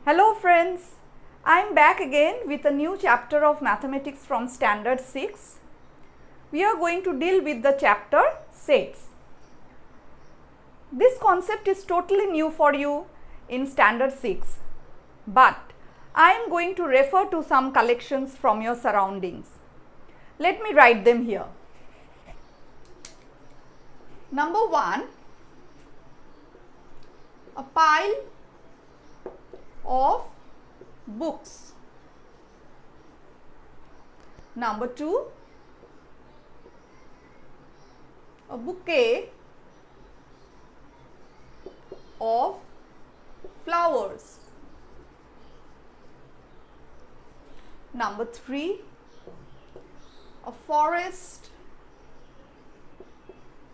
Hello friends, I am back again with a new chapter of mathematics from standard 6. We are going to deal with the chapter sets. This concept is totally new for you in standard 6, but I am going to refer to some collections from your surroundings. Let me write them here. Number 1, a pile of books. Number 2, a bouquet of flowers. Number 3, a forest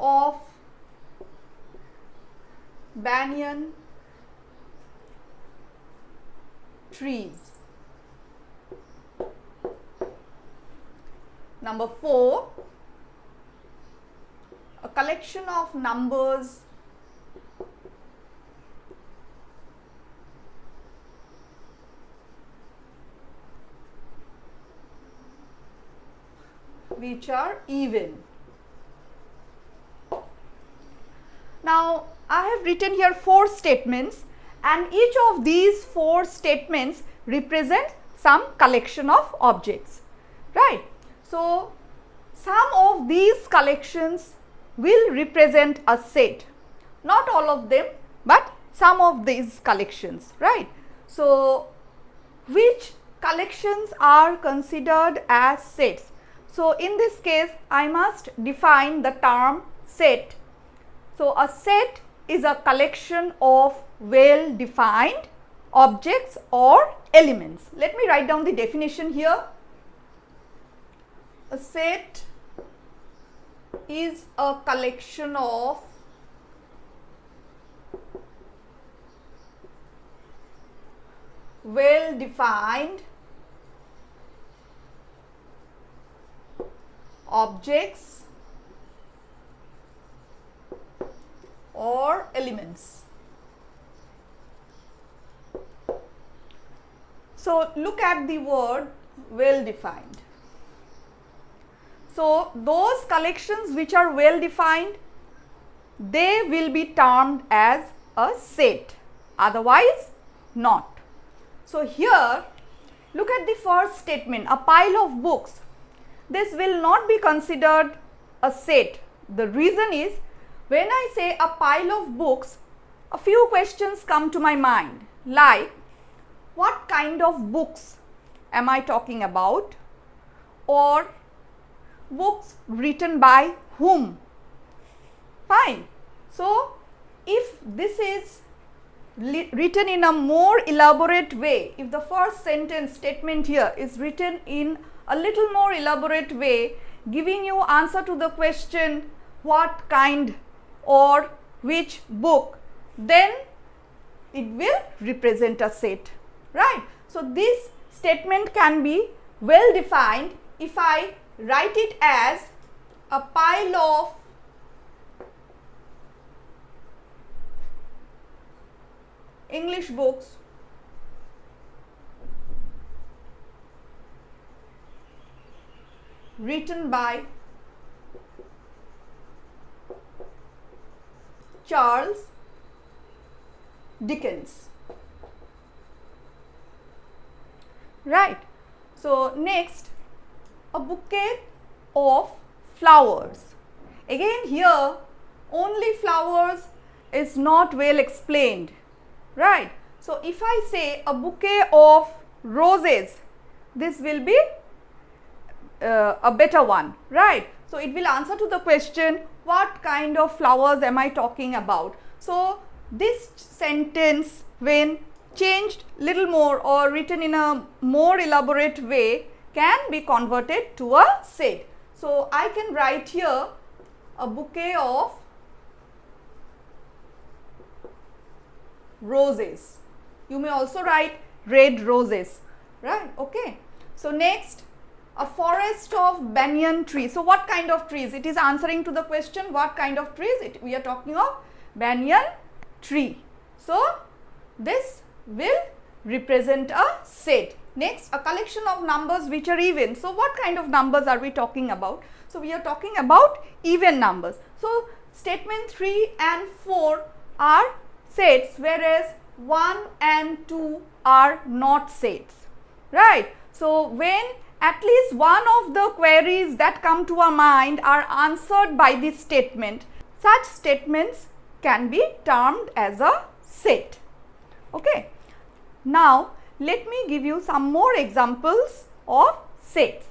of banyan trees. Number 4, a collection of numbers which are even. Now, I have written here 4 statements, and each of these 4 statements represent some collection of objects, right? So, some of these collections will represent a set, not all of them, but some of these collections, right? So, which collections are considered as sets? So, in this case, I must define the term set. So, a set is a collection of well defined objects or elements. Let me write down the definition here. A set is a collection of well defined objects or elements. So, look at the word well defined. So, those collections which are well defined, they will be termed as a set, otherwise not. So, here look at the first statement, a pile of books. This will not be considered a set. The reason is, when I say a pile of books, a few questions come to my mind, like what kind of books am I talking about, or books written by whom? Fine. So, if this is written in a more elaborate way, if the first sentence statement here is written in a little more elaborate way, giving you answer to the question what kind or which book, then it will represent a set, right? So, this statement can be well defined if I write it as a pile of English books written by Charles Dickens, right? So, next, a bouquet of flowers. Again, here only flowers is not well explained, right? So, if I say a bouquet of roses, this will be a better one, right? So, it will answer to the question what kind of flowers am I talking about. So, this sentence when changed little more or written in a more elaborate way can be converted to a set. So, I can write here a bouquet of roses. You may also write red roses, right? Okay. So, next, a forest of banyan trees. So, what kind of trees? It is answering to the question what kind of trees we are talking of banyan tree. So, this will represent a set. Next, a collection of numbers which are even. So, what kind of numbers are we talking about? So, we are talking about even numbers. So, statement 3 and 4 are sets, whereas 1 and 2 are not sets, right. So, when at least one of the queries that come to our mind are answered by this statement, such statements can be termed as a set. Okay. Now, let me give you some more examples of sets.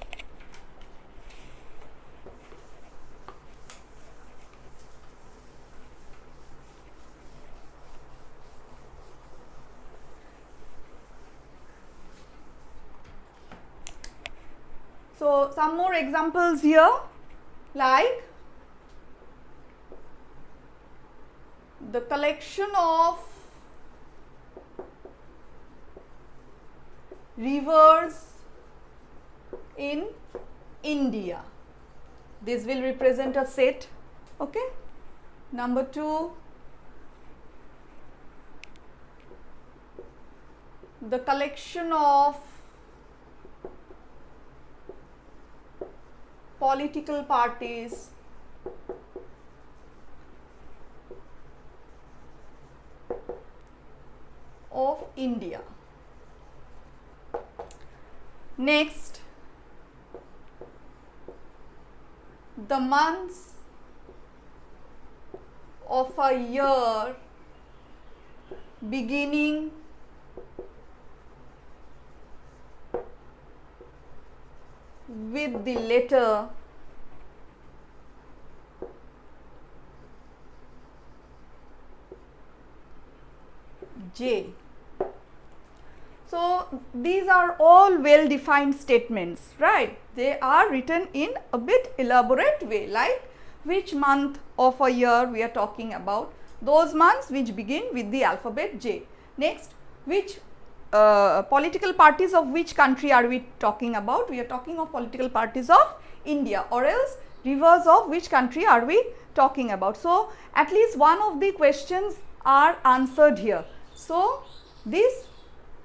So, some more examples here, like the collection of rivers in India. This will represent a set. Okay. Number 2, the collection of political parties of India. Next, the months of a year beginning with the letter J. So, these are all well defined statements, right. They are written in a bit elaborate way, like which month of a year we are talking about, those months which begin with the alphabet J. Next, which political parties of which country are we talking about? We are talking of political parties of India, or else rivers of which country are we talking about? So, at least one of the questions are answered here. So, these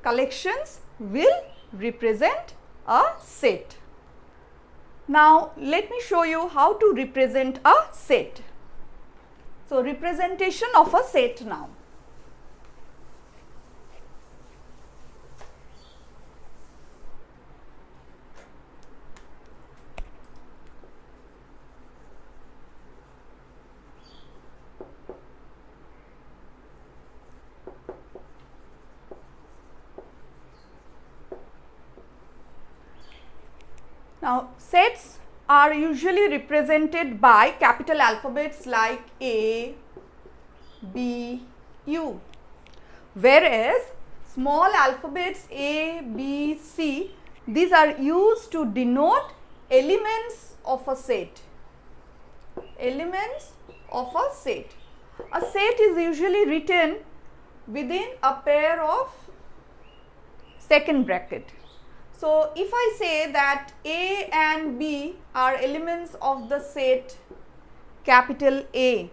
collections will represent a set. Now, let me show you how to represent a set. So, representation of a set now. Now, sets are usually represented by capital alphabets like A, B, U, whereas small alphabets A, B, C, these are used to denote elements of a set. Elements of a set. A set is usually written within a pair of second bracket. So, if I say that A and B are elements of the set capital A,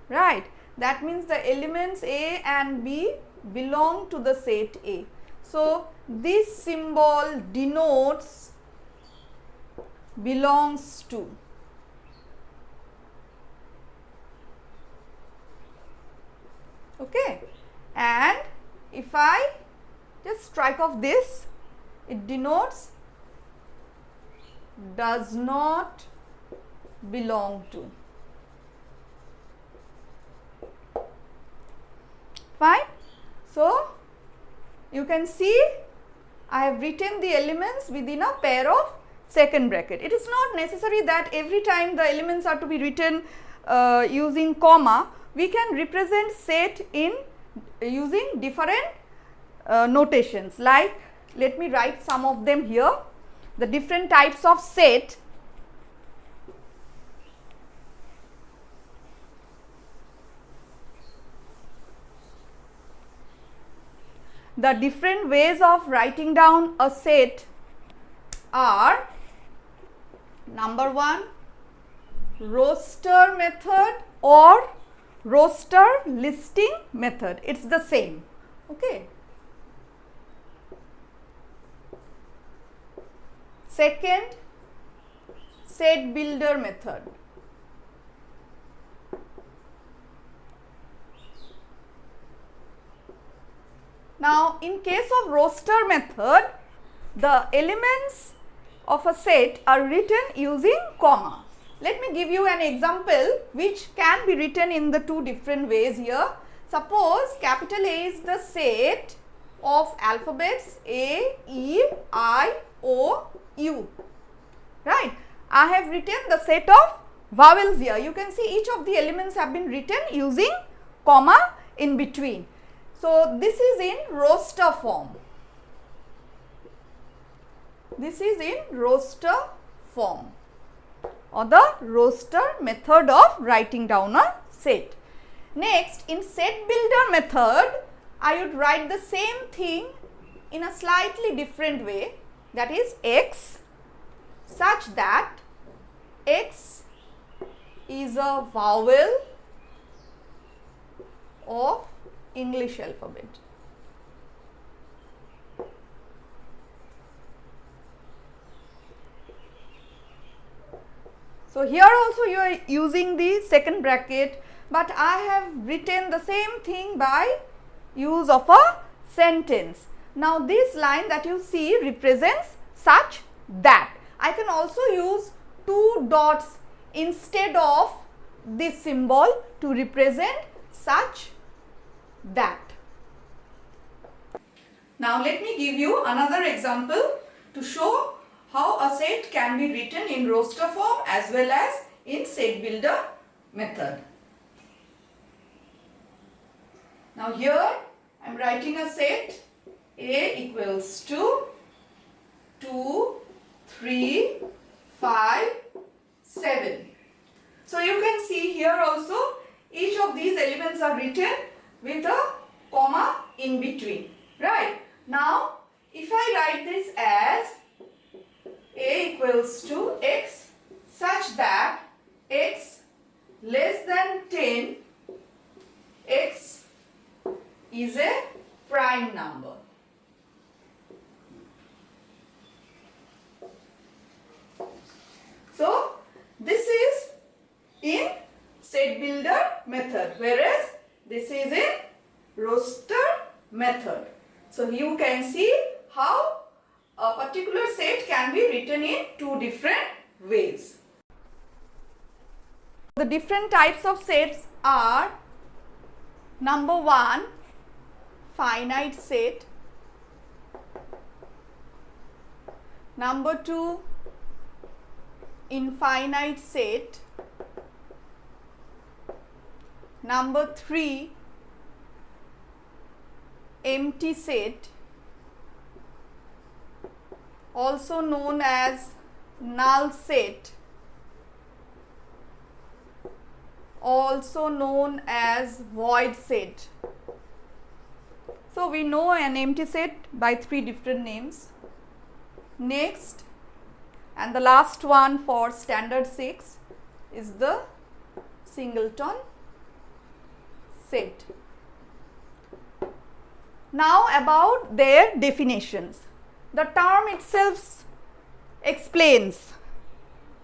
right, that means the elements A and B belong to the set A. So, this symbol denotes belongs to. Okay, and if I just strike off this, it denotes does not belong to. Fine. So, you can see I have written the elements within a pair of second bracket. It is not necessary that every time the elements are to be written using comma. We can represent set in using different notations, like let me write some of them here. The different types of set. The different ways of writing down a set are: number 1, roster method or roster listing method. It is the same. Okay. second set builder method. Now, in case of roster method, the elements of a set are written using comma. Let me give you an example which can be written in the two different ways here. Suppose capital A is the set of alphabets A, E, I, O, U, right. I have written the set of vowels here. You can see each of the elements have been written using comma in between. So, this is in roster form. This is in roster form or the roster method of writing down a set. Next, in set builder method, I would write the same thing in a slightly different way, that is X, such that X is a vowel of English alphabet. So, here also you are using the second bracket, but I have written the same thing by use of a sentence. Now, this line that you see represents such that. I can also use two dots instead of this symbol to represent such that. Now, let me give you another example to show how a set can be written in roster form as well as in set builder method. Now, here I am writing a set A equals to 2, 3, 5, 7. So, you can see here also each of these elements are written with a comma in between, right. Now, if I write this as A equals to X such that X less than 10, X is a prime number. So, this is in set builder method, whereas this is in roster method. So, you can see how a particular set can be written in two different ways. The different types of sets are: number 1, finite set; number 2, infinite set; number 3, empty set, also known as null set, also known as void set. So, we know an empty set by 3 different names. Next, and the last one for standard 6 is the singleton set. Now, about their definitions. The term itself explains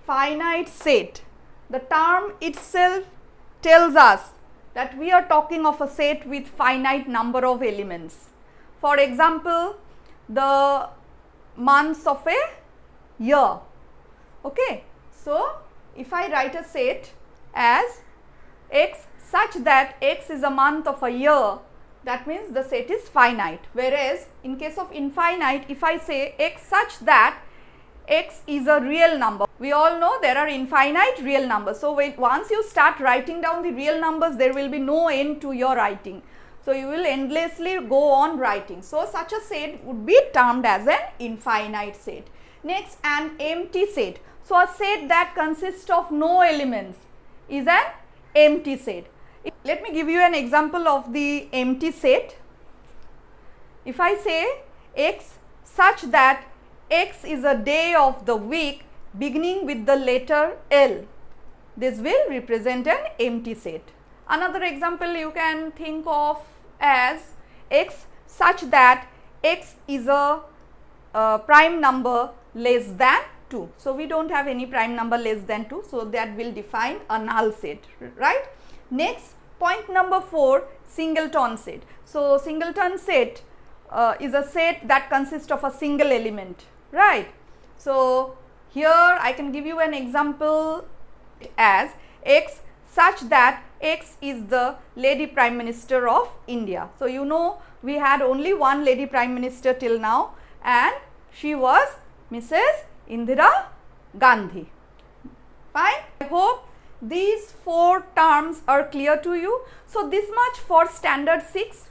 finite set. The term itself tells us that we are talking of a set with finite number of elements. For example, the months of a year. Okay. So, if I write a set as X such that X is a month of a year, that means the set is finite. Whereas, in case of infinite, if I say X such that X is a real number, we all know there are infinite real numbers. So, once you start writing down the real numbers, there will be no end to your writing. So, you will endlessly go on writing. So, such a set would be termed as an infinite set. Next, an empty set. So, a set that consists of no elements is an empty set. Let me give you an example of the empty set. If I say X such that X is a day of the week beginning with the letter L, this will represent an empty set. Another example you can think of as X such that X is a prime number less than 2. So, we do not have any prime number less than 2. So, that will define a null set, right. Next, point number 4, singleton set. So, singleton set is a set that consists of a single element, right. So, here I can give you an example as X such that X is the lady Prime Minister of India. So, you know we had only one lady Prime Minister till now, and she was Mrs. Indira Gandhi. Fine. I hope these 4 terms are clear to you. So, this much for standard 6.